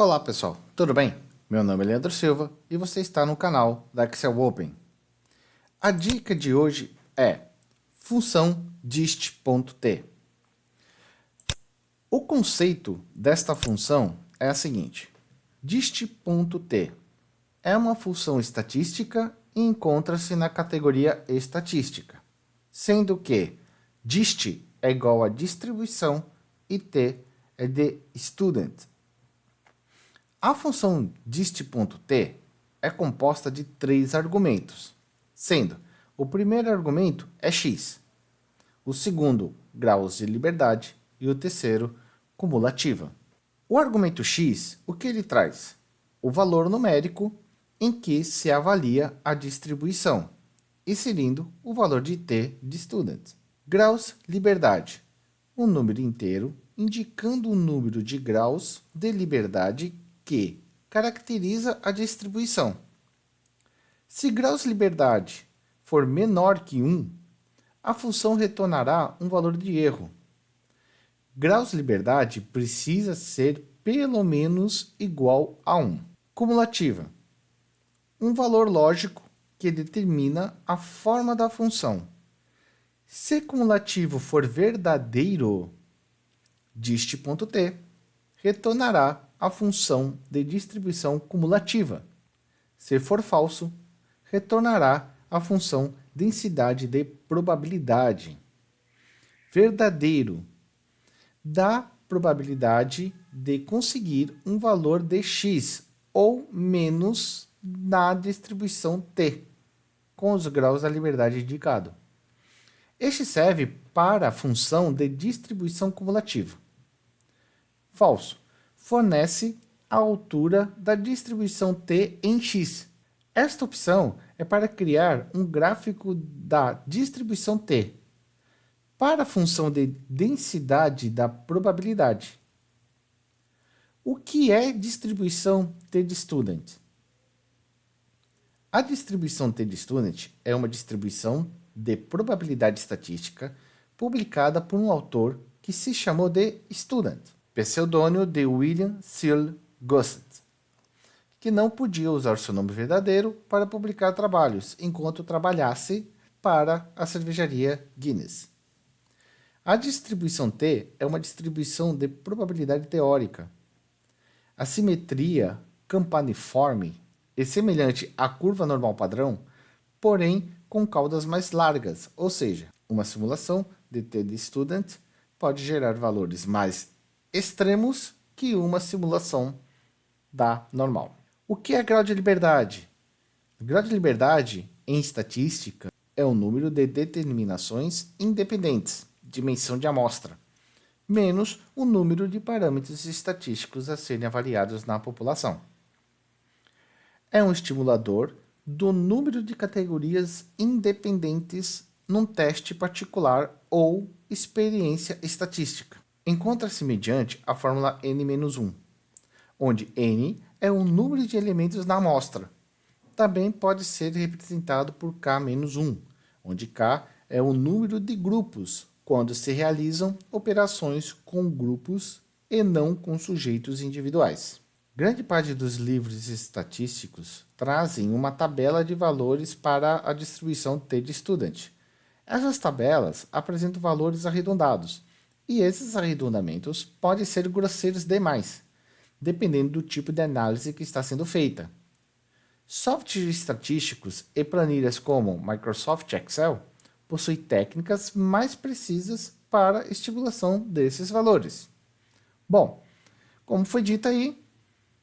Olá pessoal, tudo bem? Meu nome é Leandro Silva e você está no canal da Excel Open. A dica de hoje é função dist.t. O conceito desta função é a seguinte: dist.t é uma função estatística e encontra-se na categoria estatística, sendo que dist é igual a distribuição e t é de student. A função dist.t é composta de 3 argumentos, sendo o primeiro argumento é x, o segundo, graus de liberdade, e o terceiro, cumulativa. O argumento x, o que ele traz? O valor numérico em que se avalia a distribuição, inserindo o valor de t de student. Graus liberdade, um número inteiro indicando o número de graus de liberdade que caracteriza a distribuição. Se graus de liberdade for menor que 1, a função retornará um valor de erro. Graus de liberdade precisa ser pelo menos igual a 1. Cumulativa, um valor lógico que determina a forma da função. Se cumulativo for verdadeiro, dist.t retornará a função de distribuição cumulativa. Se for falso, retornará a função densidade de probabilidade. Verdadeiro, dá probabilidade de conseguir um valor de x ou menos na distribuição t, com os graus da liberdade indicado. Este serve para a função de distribuição cumulativa. Falso, fornece a altura da distribuição t em x. Esta opção é para criar um gráfico da distribuição t para a função de densidade da probabilidade. O que é distribuição t de student? A distribuição t de student é uma distribuição de probabilidade estatística publicada por um autor que se chamou de Student, pseudônimo de William Searle Gossett, que não podia usar seu nome verdadeiro para publicar trabalhos enquanto trabalhasse para a cervejaria Guinness. A distribuição T é uma distribuição de probabilidade teórica. A simetria campaniforme é semelhante à curva normal padrão, porém com caudas mais largas, ou seja, uma simulação de T de student pode gerar valores mais extremos que uma simulação da normal. O que é grau de liberdade? Grau de liberdade, em estatística, é o número de determinações independentes, dimensão de amostra, menos o número de parâmetros estatísticos a serem avaliados na população. É um estimulador do número de categorias independentes num teste particular ou experiência estatística. Encontra-se mediante a fórmula n-1, onde n é o número de elementos na amostra. Também pode ser representado por k-1, onde k é o número de grupos quando se realizam operações com grupos e não com sujeitos individuais. Grande parte dos livros estatísticos trazem uma tabela de valores para a distribuição T de student. Essas tabelas apresentam valores arredondados, e esses arredondamentos podem ser grosseiros demais, dependendo do tipo de análise que está sendo feita. Softwares estatísticos e planilhas como Microsoft Excel possuem técnicas mais precisas para a estimulação desses valores. Bom, como foi dito aí,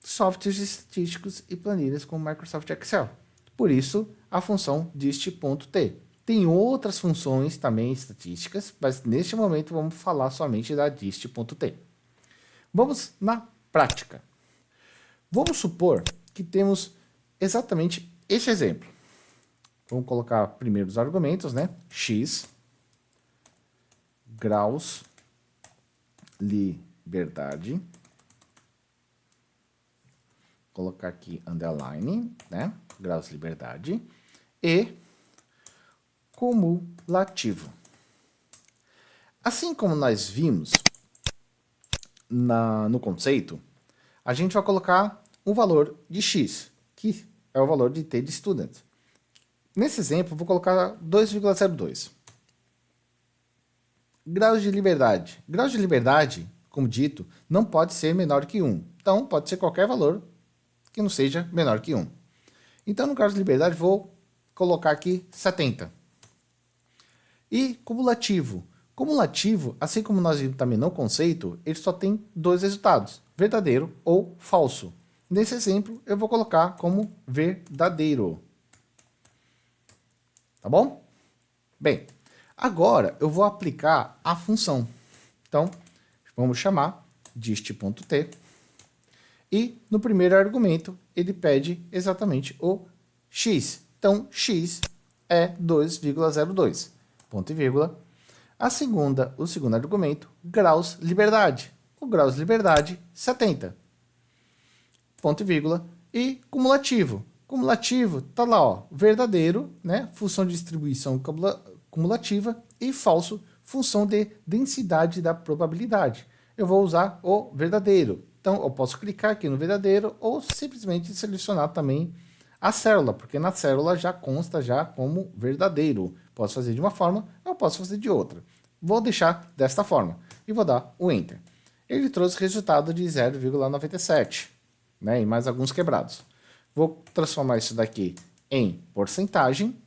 softwares estatísticos e planilhas como Microsoft Excel. Por isso, a função dist.t. Tem outras funções também estatísticas, mas neste momento vamos falar somente da dist.t. Vamos na prática. Vamos supor que temos exatamente este exemplo. Vamos colocar primeiro os argumentos, né? X, graus, liberdade. Colocar aqui underline, né? Graus de liberdade. E cumulativo. Assim como nós vimos no conceito, a gente vai colocar o valor de x, que é o valor de t de student. Nesse exemplo, vou colocar 2,02. Graus de liberdade. Graus de liberdade, como dito, não pode ser menor que 1. Então, pode ser qualquer valor que não seja menor que 1. Então, no grau de liberdade, vou colocar aqui 70. E cumulativo. Cumulativo, assim como nós vimos também no conceito, ele só tem dois resultados, verdadeiro ou falso. Nesse exemplo, eu vou colocar como verdadeiro. Tá bom? Bem, agora eu vou aplicar a função. Então, vamos chamar dist.t. E no primeiro argumento, ele pede exatamente o x. Então, x é 2,02. Ponto e vírgula. O segundo argumento, graus liberdade. O graus liberdade, 70. Ponto e vírgula. E cumulativo. Cumulativo, tá lá, ó, verdadeiro, né? Função de distribuição cumulativa, e falso, função de densidade da probabilidade. Eu vou usar o verdadeiro. Então, eu posso clicar aqui no verdadeiro ou simplesmente selecionar também a célula, porque na célula já consta já como verdadeiro. Posso fazer de uma forma, eu posso fazer de outra. Vou deixar desta forma e vou dar o Enter. Ele trouxe resultado de 0,97, né, e mais alguns quebrados. Vou transformar isso daqui em porcentagem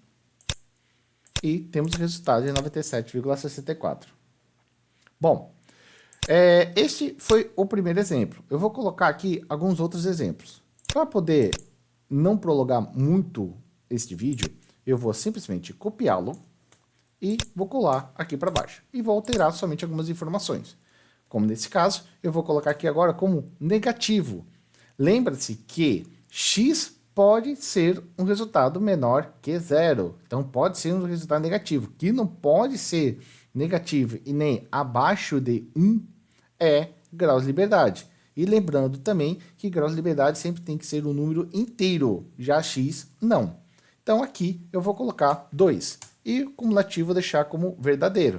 e temos o resultado de 97,64. Bom, este foi o primeiro exemplo. Eu vou colocar aqui alguns outros exemplos. Para poder não prolongar muito este vídeo, eu vou simplesmente copiá-lo e vou colar aqui para baixo. E vou alterar somente algumas informações. Como nesse caso, eu vou colocar aqui agora como negativo. Lembra-se que x pode ser um resultado menor que 0. Então, pode ser um resultado negativo. Que não pode ser negativo e nem abaixo de 1 é grau de liberdade. E lembrando também que grau de liberdade sempre tem que ser um número inteiro, já x não. Então, aqui eu vou colocar 2 e o cumulativo deixar como verdadeiro.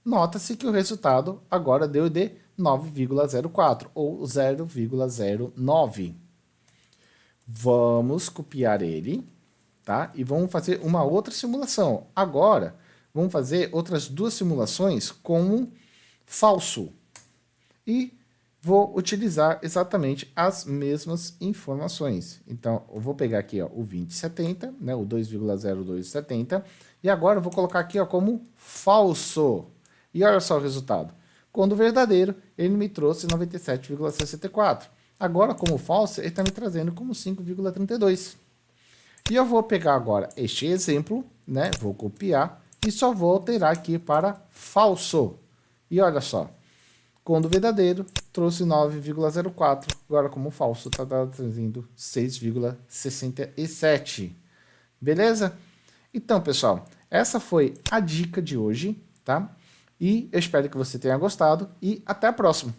Nota-se que o resultado agora deu de 9,04 ou 0,09. Vamos copiar ele, tá? E vamos fazer uma outra simulação. Agora, vamos fazer outras duas simulações como falso. E vou utilizar exatamente as mesmas informações. Então, eu vou pegar aqui, ó, o 2070, né, o 2,0270, e agora eu vou colocar aqui, ó, como falso. E olha só o resultado. Quando verdadeiro, ele me trouxe 97,64. Agora, como falso, ele está me trazendo como 5,32. E eu vou pegar agora este exemplo, né, vou copiar e só vou alterar aqui para falso. E olha só. Quando verdadeiro, trouxe 9,04. Agora, como falso, está trazendo 6,67. Beleza? Então, pessoal, essa foi a dica de hoje, tá? E eu espero que você tenha gostado e até a próxima.